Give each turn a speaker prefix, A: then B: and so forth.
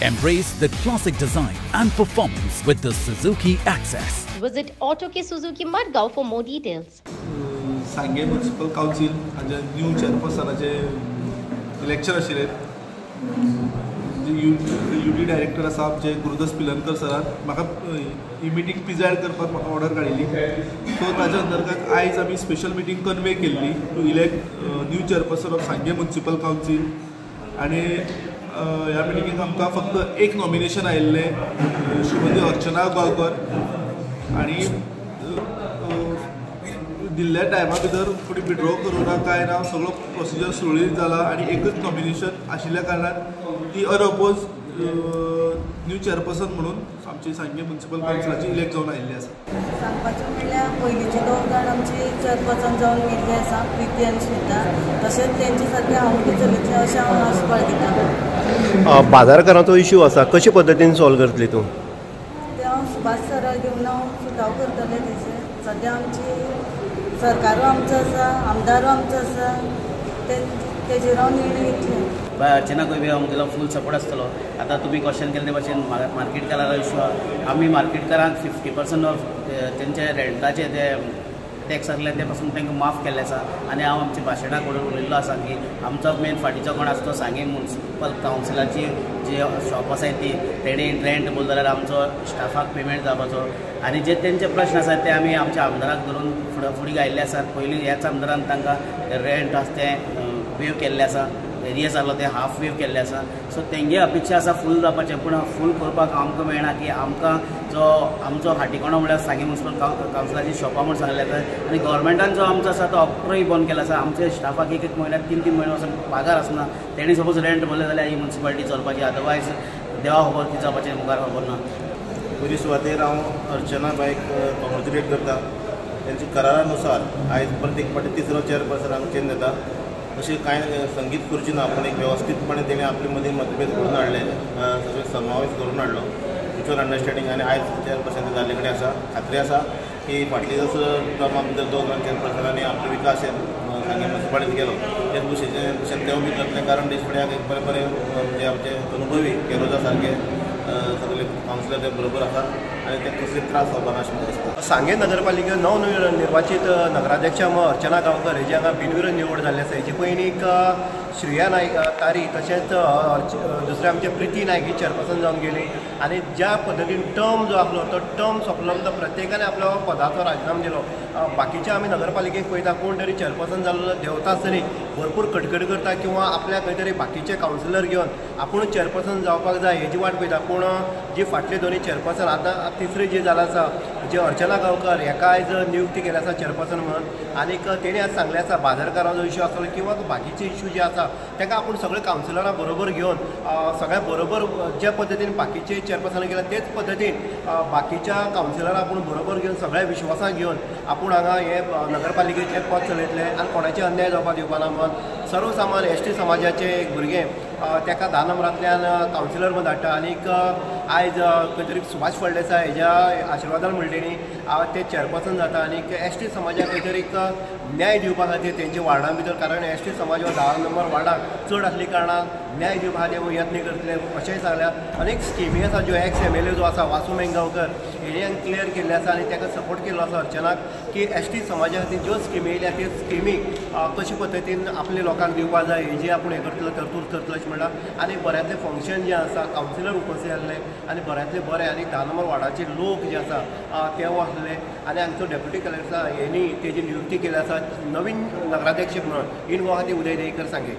A: Embrace the classic design and performance with the Suzuki Access.
B: Visit Auto Suzuki Madgaon for more details.
C: सांगे municipal council हाजे new चेअरपर्सनाचे election आशिल्लें. UT director आसा आमचे गुरुदास पिलनकर सरान म्हाका ही meeting प्रिजायड करपाक म्हाका ऑर्डर काडिल्ली. सो ताच्या अंतर्गत आयज आमी स्पेशल मिटींग कन्वे केल्ली to elect new chairperson of Sanguem municipal council. आनी ह्या मिटिंगेक आमकां फक्त एक नॉमिनेशन आयिल्लें, श्रीमती अर्चना गांवकर. आनी दिल्ल्या टायमा भितर फुडें विड्रॉ करूं काय ना, सगळो प्रोसिजर सुरळीत जाला. आनी एकच नॉमिनेशन आशिल्ल्या कारणान ती अनअपोज न्यू चेअरपर्सन म्हणून आमची सांगे म्युनिसिपल काउन्सिलाची इलेक्ट जावन आयिल्ली आसा.
D: सांगपाचें म्हणल्यार पयलींचे 2 जाण आमची चेअरपर्सन जावन गेल्ली आसा, प्रिती आनी स्मिता. तशेंच तेंचे सारके हांव बी चलयतलें अशें हांव आस बाळगितां.
E: बाजारकारांचो इशू आसा, कशे पद्दतीन सॉल्व करतली तूं?
D: ते हांव सुभाष सराक घेवन हांव सुटाव करतलें तेजे. सद्या आमची सरकारू आमचो आसा, आमदारू आमचो आसा, तेजेर हांव निर्णय घेतले.
F: बाय अर्चना गोयबे आमगेलो फूल सपोर्ट आसतलो. आतां तुमी क्वेश्चन केल्ले भशेन मार्केटकारांचो इशू आहा. आमी मार्केटकारांक 50% ऑफ तेंचे रेंटाचे ते टॅक्स आसले ते पासून तांकां माफ केल्ले आसा. आनी हांव आमच्या भाशणाक उलयल्लो आसा की आमचो मेन फाटीचो कोण आसा तो सांगे म्युनिसिपल काउन्सिलाची जी शॉप आसाय ती तेणी रेंट बोल जाल्यार आमचो स्टाफाक पेमेंट जावपाचो. आनी जे तेंचे प्रश्न आसात ते आमी आमच्या आमदाराक धरून फुडें घायल्ले आसात. पयलीं ह्याच आमदारान तांकां रेंट आसा तें वेव केल्लें आसा, एरिया जालो ते हाफ वेव केल्ले आसा. सो तेंगे अपेक्षा आसा फूल जावपाचें, पूण फूल करपाक आमकां मेळना की आमकां जो आमचो हाटीकोणो म्हळ्यार सांगे म्युनिसिपल काउन्सिलाची शॉपां म्हूण सांगलें आसा. आनी गोवोरमेंटान जो आमचो आसा तो अप्रूय बंद केला आसा. आमच्या स्टाफाक एक म्हयन्याक 3 म्हयने वचून पगार आसना. तेणी सपोज रेंट भरलें जाल्यार ही म्युनिसिपालिटी चलपाची, अदरवायज देवा खबर कितें जावपाचें मुखार खबर ना.
G: पयली सुवातेर हांव अर्चना बायक कॉंग्रेच्युलेट करता. तेंच्या करारानुसार आयज प्रत्येक फावटी 3रो चेअरपर्सन हांगा चेंज जाता. अशें कांय संगीत करची ना, पूण एक वेवस्थीतपणे तेणें आपले मदीं मतभेद करून हाडले, सगळे समावेश करून हाडलो, म्युच्युअल अंडरस्टँडींग. आनी आयज चेअरपर्सन जाल्ले कडेन आसा. खात्री आसा की फाटली टर्मा भितर 2 जाण चेअरपर्सनांनी आपलो विकास सांगे म्युनिसिपालिटीत केलो. तेच भशेन तेवूय बी करतले, कारण दिसपट्याक एक बरें बरें म्हणजे आमचे अनुभवी केरोजा सारके सगळे काउन्सिलर ते बरोबर आसात आनी ते कसले त्रास जावपाना अशें म्हाका दिसता.
E: सांगे नगरपालिका नवनिर्वाचित नगराध्यक्षा अर्चना गांवकर हेजी हांगा बिनविरोध निवड जाल्ली आसा. हेजे पयलीं श्रेया नायक तारी तशेंच दुसरे आमचे प्रिती नायक ही चेअरपर्सन जावन गेली. आनी ज्या पद्दतीन टर्म जो आसलो तो टर्म सोंपलो तो प्रत्येकाने आपलो पदाचो राजिनामो दिलो. बाकीचे आमी नगरपालिकेक पळयता कोण तरी चेअरपर्सन जाल्लो देंवता आसतरी भरपूर कटकट करता किंवा आपल्या खंय तरी बाकीचे काउन्सिलर घेवन आपूण चेअरपर्सन जावपाक जाय हेजी वाट पळयता. पूण जी फाटले दोनी चेअरपर्सन आतां तिसरी जी जाला आसा जे अर्चना गांवकर हेका आयज नियुक्ती केली आसा चेअरपर्सन म्हणून. आनीक तेणी आज सांगलें आसा बाजारकारांचो इशू आसलो किंवा बाकीचे इशू जे आसा ताका आपूण सगळे काउन्सिलरां बरोबर घेवन सगळ्या बरोबर ज्या पद्दतीन बाकीचे चेअरपर्सन केला तेच पद्दतीन बाकीच्या काउन्सिलरां आपूण बरोबर घेवन सगळ्या विश्वासाक घेवन आपूण हांगा हे नगरपालिकेचें पद चलयतले आनी कोणाचे अन्याय जावपाक दिवपाना म्हणून सर्वसामान एसटी समाजाचे एक भुरगें ताका 10 नंबरांतल्यान काउन्सिलर म्हणून धाडटा. आनीक आयज खंय तरी सुभाष फळदेसाय हेज्या आशिर्वादान म्हणटणी ते चेअरपर्सन जाता. आनीक एसटी समाजाक खंय तरी न्याय दिवपा खातीर तेंच्या वार्डां भितर, कारण एसटी समाज हो 10 नंबर वार्डाक चड आसली कारणान न्याय दिवपा खातीर यत्न करतले अशेंय सांगल्यार. अनेक स्किमी आसा ज्यो एक्स-MLA जो आसा वासू मेंगावकर हेणी क्लियर केल्ले आसा आनी ताका सपोर्ट केल्लो आसा अर्चनाक की एसटी समाजा खातीर ज्यो स्किमी येयल्या त्यो स्किमीक कशे पद्दतीन आपल्या लोकांक दिवपाक जाय हेजी आपूण हें करतलो तरतूद करतलो अशें म्हणटा. आनी बऱ्यांतले फंक्शन जें आसा काउन्सिलर उपस्थित आसले आनी बऱ्यांतले बरे आनी 10 नंबर वार्डाचे लोक जे आसा ते आसले. आनी हांगचो डेप्युटी कलेक्टर हेणी तेजी नियुक्ती केली आसा नवीन नगराध्यक्ष म्हणून इन गुवाहाटी उदय देयकर सांगे.